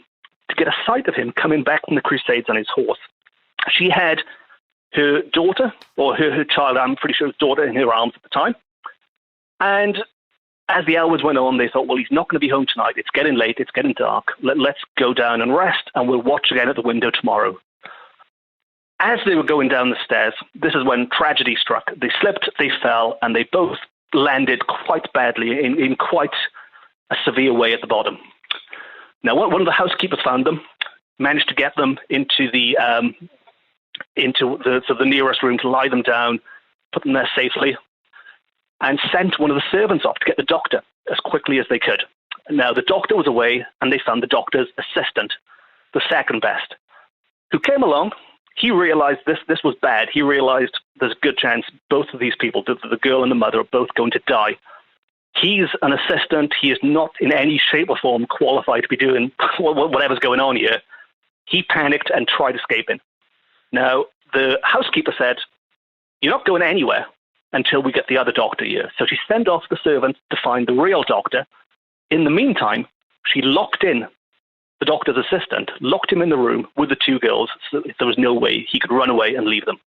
to get a sight of him coming back from the Crusades on his horse. She had her daughter, or her child, I'm pretty sure his daughter, in her arms at the time. And as the hours went on, they thought, well, he's not going to be home tonight. It's getting late. It's getting dark. Let's go down and rest, and we'll watch again at the window tomorrow. As they were going down the stairs, this is when tragedy struck. They slipped, they fell, and they both landed quite badly in quite a severe way at the bottom. Now, one of the housekeepers found them, managed to get them into the nearest room to lie them down, put them there safely, and sent one of the servants off to get the doctor as quickly as they could. Now, the doctor was away, and they found the doctor's assistant, the second best, who came along. He realized this was bad. He realized there's a good chance both of these people, the girl and the mother, are both going to die. He's an assistant. He is not in any shape or form qualified to be doing whatever's going on here. He panicked and tried escaping. Now, the housekeeper said, "You're not going anywhere until we get the other doctor here." So she sent off the servant to find the real doctor. In the meantime, she locked in the doctor's assistant, locked him in the room with the two girls, so there was no way he could run away and leave them.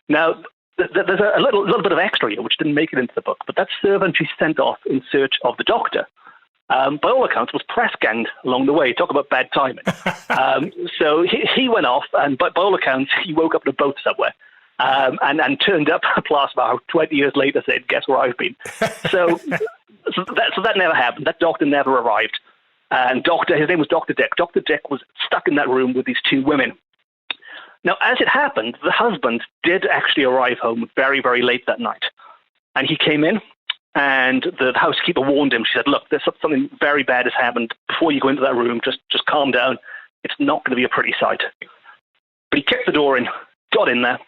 Now, there's a little bit of extra here, which didn't make it into the book, but that servant she sent off in search of the doctor, by all accounts, was press-ganged along the way. Talk about bad timing. So he went off, and by all accounts, he woke up in a boat somewhere. And turned up at Plasmar 20 years later, said, "Guess where I've been?" So that never happened. That doctor never arrived. And his name was Dr. Dick. Dr. Dick was stuck in that room with these two women. Now, as it happened, the husband did actually arrive home very, very late that night. And he came in, and the housekeeper warned him. She said, "Look, there's something very bad has happened. Before you go into that room, just calm down. It's not going to be a pretty sight." But he kicked the door in, got in there.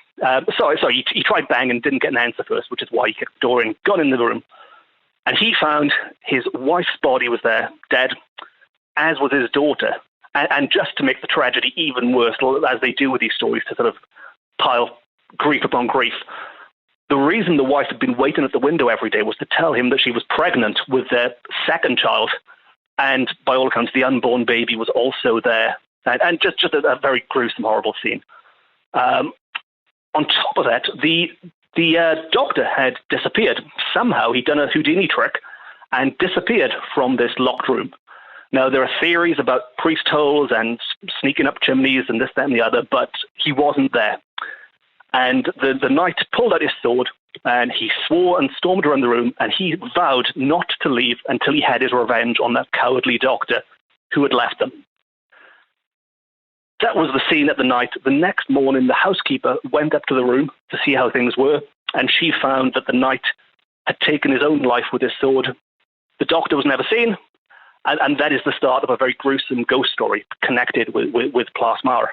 Sorry, he tried banging, didn't get an answer first, which is why he kicked the door in, got in the room. And he found his wife's body was there, dead, as was his daughter. And just to make the tragedy even worse, as they do with these stories, to sort of pile grief upon grief, the reason the wife had been waiting at the window every day was to tell him that she was pregnant with their second child. And by all accounts, the unborn baby was also there. And just a very gruesome, horrible scene. On top of that, the The doctor had disappeared. Somehow he'd done a Houdini trick and disappeared from this locked room. Now, there are theories about priest holes and sneaking up chimneys and this, that, and the other, but he wasn't there. And the knight pulled out his sword, and he swore and stormed around the room, and he vowed not to leave until he had his revenge on that cowardly doctor who had left them. That was the scene at the night. The next morning, the housekeeper went up to the room to see how things were, and she found that the knight had taken his own life with his sword. The doctor was never seen, and that is the start of a very gruesome ghost story connected with Plasmar.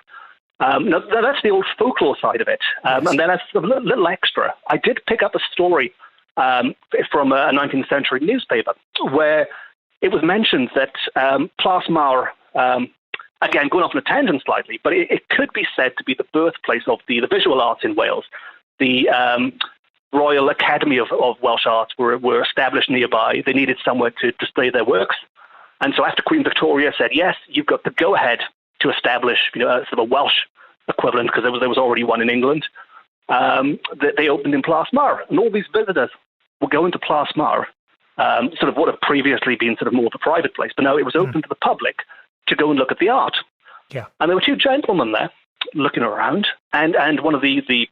Now, that's the old folklore side of it. Yes. And then as a little extra, I did pick up a story from a 19th century newspaper where it was mentioned that Plasmar, again, going off on a tangent slightly, but it could be said to be the birthplace of the visual arts in Wales. The Royal Academy of Welsh Arts were established nearby. They needed somewhere to display their works. And so after Queen Victoria said, yes, you've got the go-ahead to establish sort of a Welsh equivalent, because there was already one in England, they opened in Plasmar. And all these visitors were going to Plasmar, sort of what had previously been sort of more of a private place, but now it was open to the public to go and look at the art. Yeah. And there were two gentlemen there looking around, and one of the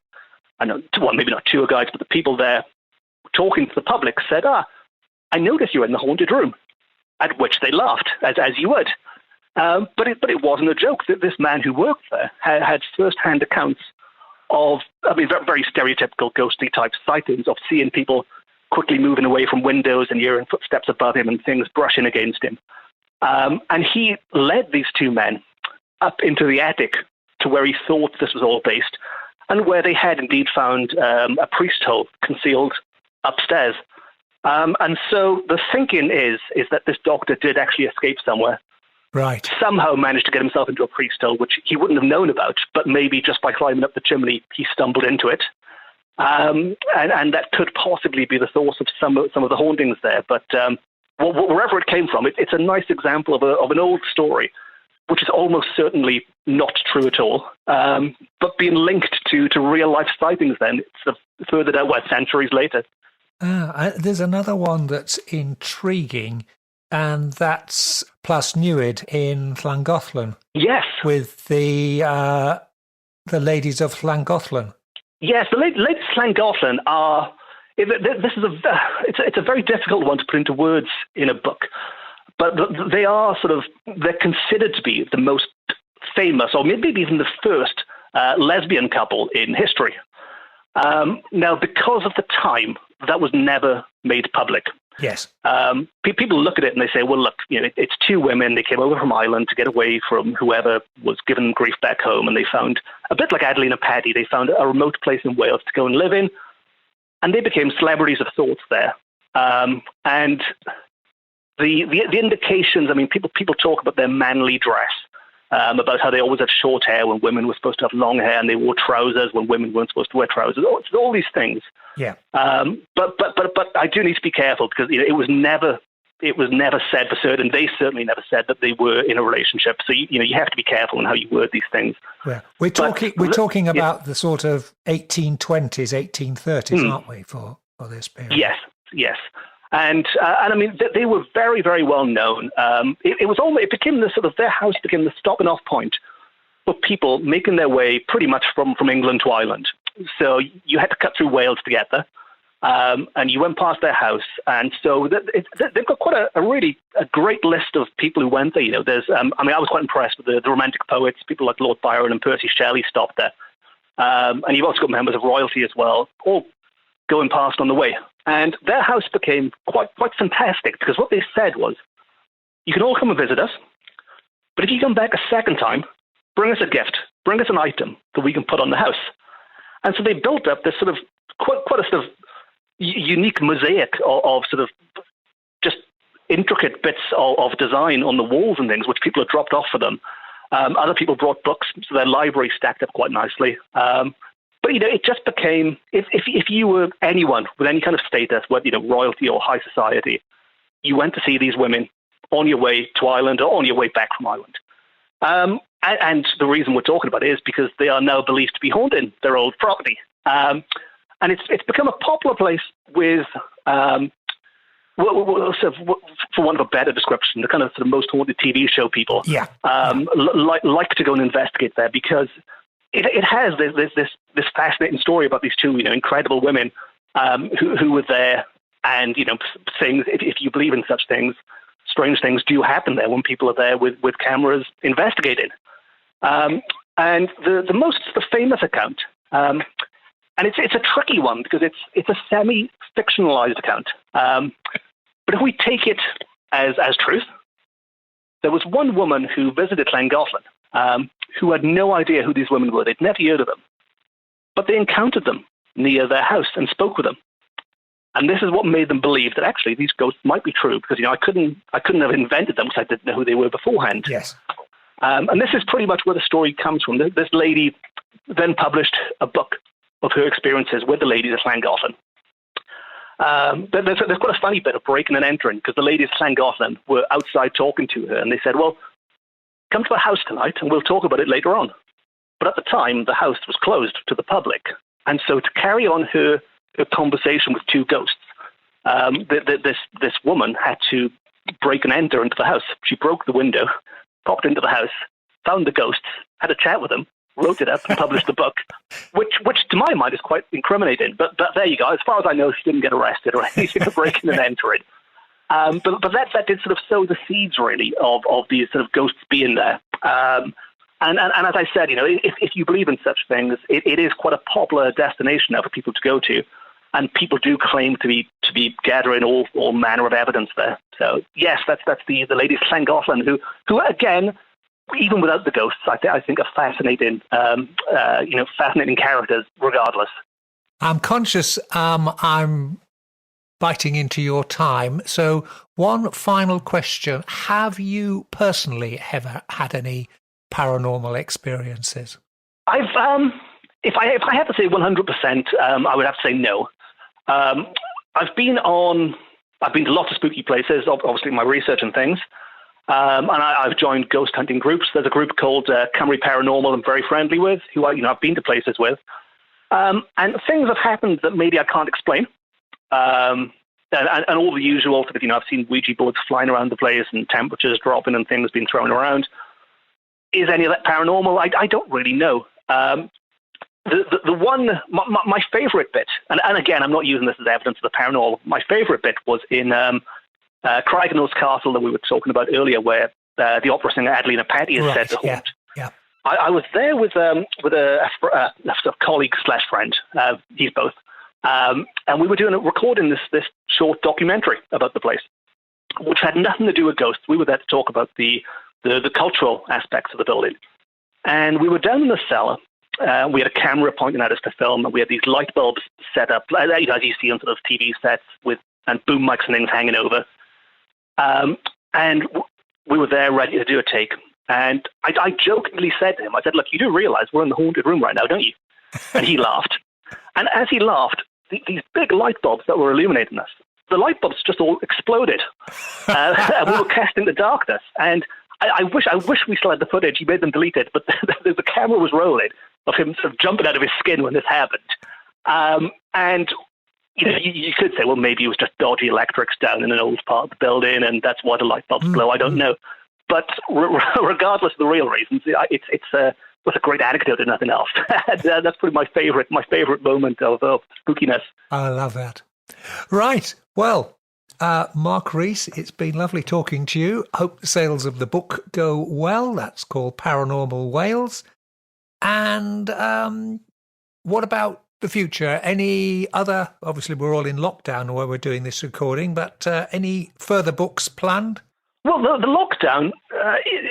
I know, well, maybe not tour guides, but the people there talking to the public said, I noticed you were in the haunted room, at which they laughed, as you would. But it wasn't a joke. This man who worked there had first-hand accounts of, very, very stereotypical ghostly type sightings of seeing people quickly moving away from windows and hearing footsteps above him and things brushing against him. And he led these two men up into the attic to where he thought this was all based, and where they had indeed found a priest hole concealed upstairs. And so the thinking is that this doctor did actually escape somewhere. Right. Somehow managed to get himself into a priest hole, which he wouldn't have known about, but maybe just by climbing up the chimney, he stumbled into it. And that could possibly be the source of some of the hauntings there. But wherever it came from, it's a nice example of an old story, which is almost certainly not true at all, but being linked to real-life sightings then, it's further out, centuries later. There's another one that's intriguing, and that's Plasnewid in Llangollen. Yes. With the ladies of Llangollen. Yes, the ladies of Llangollen are... It's a very difficult one to put into words in a book, but they're considered to be the most famous, or maybe even the first lesbian couple in history. Now, because of the time, that was never made public. Yes. People look at it and they say, well, look, it's two women. They came over from Ireland to get away from whoever was giving them grief back home, and they found, a bit like Adeline and Paddy, they found a remote place in Wales to go and live in, and they became celebrities of sorts there. And the indications, people talk about their manly dress, about how they always had short hair when women were supposed to have long hair, and they wore trousers when women weren't supposed to wear trousers. All these things. Yeah. But I do need to be careful, because it was never said for certain. They certainly never said that they were in a relationship. So you have to be careful in how you word these things. Yeah. We're talking about the sort of 1820s, 1830s, aren't we, for this period? Yes. And they were very, very well known. It became their house became the stopping off point for people making their way pretty much from England to Ireland. So you had to cut through Wales to get there, and you went past their house. And so they've got quite a great list of people who went there. There's, I was quite impressed with the Romantic poets, people like Lord Byron and Percy Shelley stopped there. And you've also got members of royalty as well, all going past on the way. And their house became quite fantastic, because what they said was, you can all come and visit us, but if you come back a second time, bring us a gift, bring us an item that we can put on the house. And so they built up this quite a sort of unique mosaic of sort of just intricate bits of design on the walls and things, which people had dropped off for them. Other people brought books, so their library stacked up quite nicely. But it just became, if you were anyone with any kind of status, whether royalty or high society, you went to see these women on your way to Ireland or on your way back from Ireland. And the reason we're talking about it is because they are now believed to be haunting their old property. And and it's become a popular place with, sort of, for want of a better description, the kind of sort of most haunted TV show people like to go and investigate there, because it has this fascinating story about these two, incredible women who were there, and things. If you believe in such things, strange things do happen there when people are there with cameras investigating. And the most famous account, and it's a tricky one because it's a semi-fictionalized account. But if we take it as truth, there was one woman who visited Llangollen who had no idea who these women were. They'd never heard of them. But they encountered them near their house and spoke with them. And this is what made them believe that actually these ghosts might be true, because I couldn't have invented them because I didn't know who they were beforehand. Yes. And this is pretty much where the story comes from. This lady then published a book of her experiences with the ladies at Llangollen. There's quite a funny bit of breaking and entering, because the ladies at Llangollen were outside talking to her, and they said, well, come to our house tonight and we'll talk about it later on. But at the time, the house was closed to the public. And so to carry on her conversation with two ghosts, this woman had to break and enter into the house. She broke the window, popped into the house, found the ghosts, had a chat with them, wrote it up and published the book, which to my mind is quite incriminating. But there you go. As far as I know, she didn't get arrested or anything for breaking and entering. But that did sort of sow the seeds, really, of these sort of ghosts being there. And as I said, if you believe in such things, it is quite a popular destination now for people to go to. And people do claim to be gathering all manner of evidence there. So yes, that's the ladies of Llangollen who again, even without the ghosts, I think are fascinating, fascinating characters regardless. I'm conscious I'm biting into your time. So one final question. Have you personally ever had any paranormal experiences? If I had to say 100%, I would have to say no. I've been to lots of spooky places, obviously my research and things. And I've joined ghost hunting groups. There's a group called Cymru Paranormal I'm very friendly with, who I've been to places with. And things have happened that maybe I can't explain. And all the usual sort of, I've seen Ouija boards flying around the place and temperatures dropping and things being thrown around. Is any of that paranormal? I don't really know. The one, my favorite bit, and again, I'm not using this as evidence of the paranormal. My favorite bit was in Craigenose Castle that we were talking about earlier, where the opera singer Adelina Patti is said to haunt. Yeah. I was there with a colleague / friend. He's both, and we were recording this short documentary about the place, which had nothing to do with ghosts. We were there to talk about the cultural aspects of the building, and we were down in the cellar. We had a camera pointing at us to film, and we had these light bulbs set up, as you see on sort of TV sets, and boom mics and things hanging over. And we were there ready to do a take. And I jokingly said to him, I said, look, you do realize we're in the haunted room right now, don't you? And he laughed. And as he laughed, these big light bulbs that were illuminating us, the light bulbs just all exploded. And we were cast into darkness. And I wish we still had the footage. He made them delete it, but the camera was rolling of him sort of jumping out of his skin when this happened. And you could say, well, maybe it was just dodgy electrics down in an old part of the building, and that's why the light bulbs blow. I don't know. But regardless of the real reasons, it's a great anecdote and nothing else. That's probably my favorite moment of spookiness. I love that. Right. Well, Mark Rees, it's been lovely talking to you. Hope the sales of the book go well. That's called Paranormal Wales. And what about the future? Any other, obviously we're all in lockdown where we're doing this recording, but any further books planned? Well, the lockdown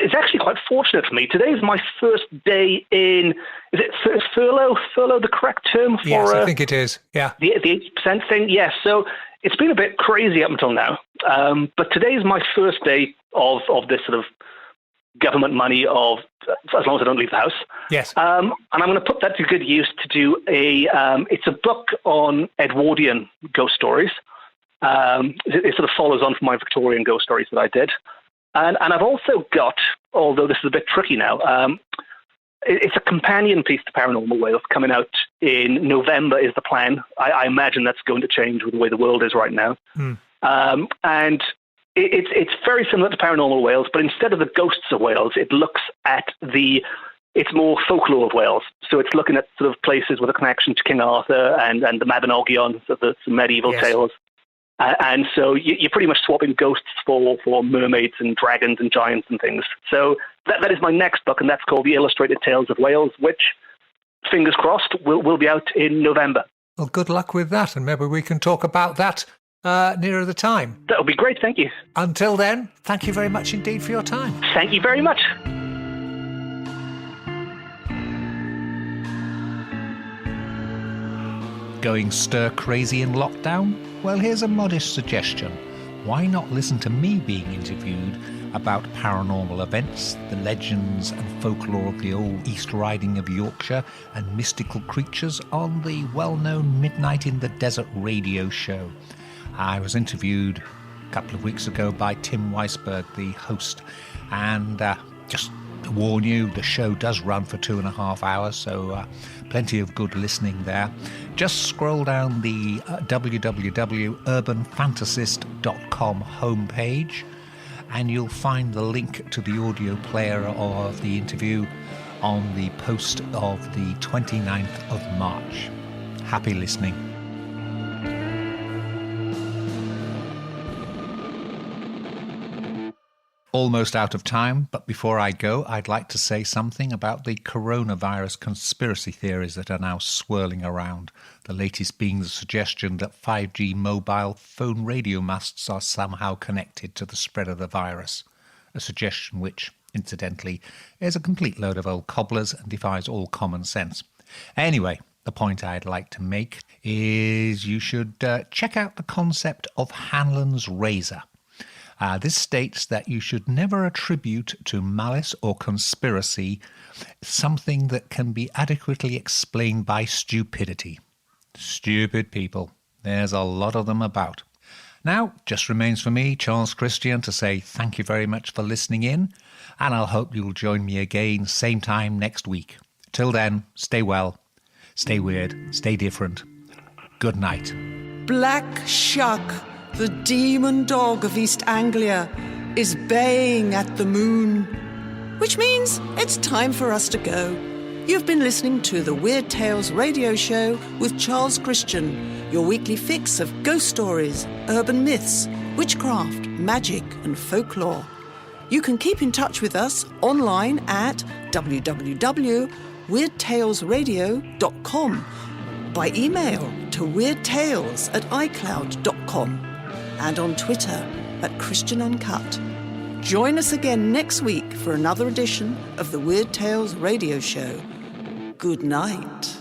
is actually quite fortunate for me. Today's my first day in, is it furlough? Furlough the correct term for? Yes, I think it is, yeah. The 80% thing, yes. So it's been a bit crazy up until now. But today's my first day of this sort of government money as long as I don't leave the house. Yes. And I'm going to put that to good use to do it's a book on Edwardian ghost stories. It sort of follows on from my Victorian ghost stories that I did. And I've also got, although this is a bit tricky now, It's a companion piece to Paranormal Wales coming out in November is the plan. I imagine that's going to change with the way the world is right now. And it's very similar to Paranormal Wales, but instead of the ghosts of Wales, it looks at it's more folklore of Wales. So it's looking at sort of places with a connection to King Arthur and the Mabinogion, so the medieval tales. And so you're pretty much swapping ghosts for mermaids and dragons and giants and things. So that is my next book, and that's called The Illustrated Tales of Wales, which, fingers crossed, will be out in November. Well, good luck with that, and maybe we can talk about that nearer the time. That would be great, thank you. Until then, thank you very much indeed for your time. Thank you very much. Going stir crazy in lockdown? Well, here's a modest suggestion. Why not listen to me being interviewed about paranormal events, the legends and folklore of the old East Riding of Yorkshire, and mystical creatures on the well-known Midnight in the Desert radio show. I was interviewed a couple of weeks ago by Tim Weisberg, the host, and just to warn you, the show does run for 2.5 hours, so plenty of good listening there. Just scroll down the www.urbanfantasist.com homepage and you'll find the link to the audio player of the interview on the post of the 29th of March. Happy listening. Almost out of time, but before I go, I'd like to say something about the coronavirus conspiracy theories that are now swirling around. The latest being the suggestion that 5G mobile phone radio masts are somehow connected to the spread of the virus. A suggestion which, incidentally, is a complete load of old cobblers and defies all common sense. Anyway, the point I'd like to make is you should check out the concept of Hanlon's razor. This states that you should never attribute to malice or conspiracy something that can be adequately explained by stupidity. Stupid people. There's a lot of them about. Now, just remains for me, Charles Christian, to say thank you very much for listening in, and I'll hope you'll join me again same time next week. Till then, stay well, stay weird, stay different. Good night. Black Shuck, the demon dog of East Anglia, is baying at the moon, which means it's time for us to go. You've been listening to the Weird Tales radio show with Charles Christian, your weekly fix of ghost stories, urban myths, witchcraft, magic and folklore. You can keep in touch with us online at www.weirdtalesradio.com, by email to weirdtales@icloud.com, and on Twitter @ChristianUncut. Join us again next week for another edition of the Weird Tales radio show. Good night.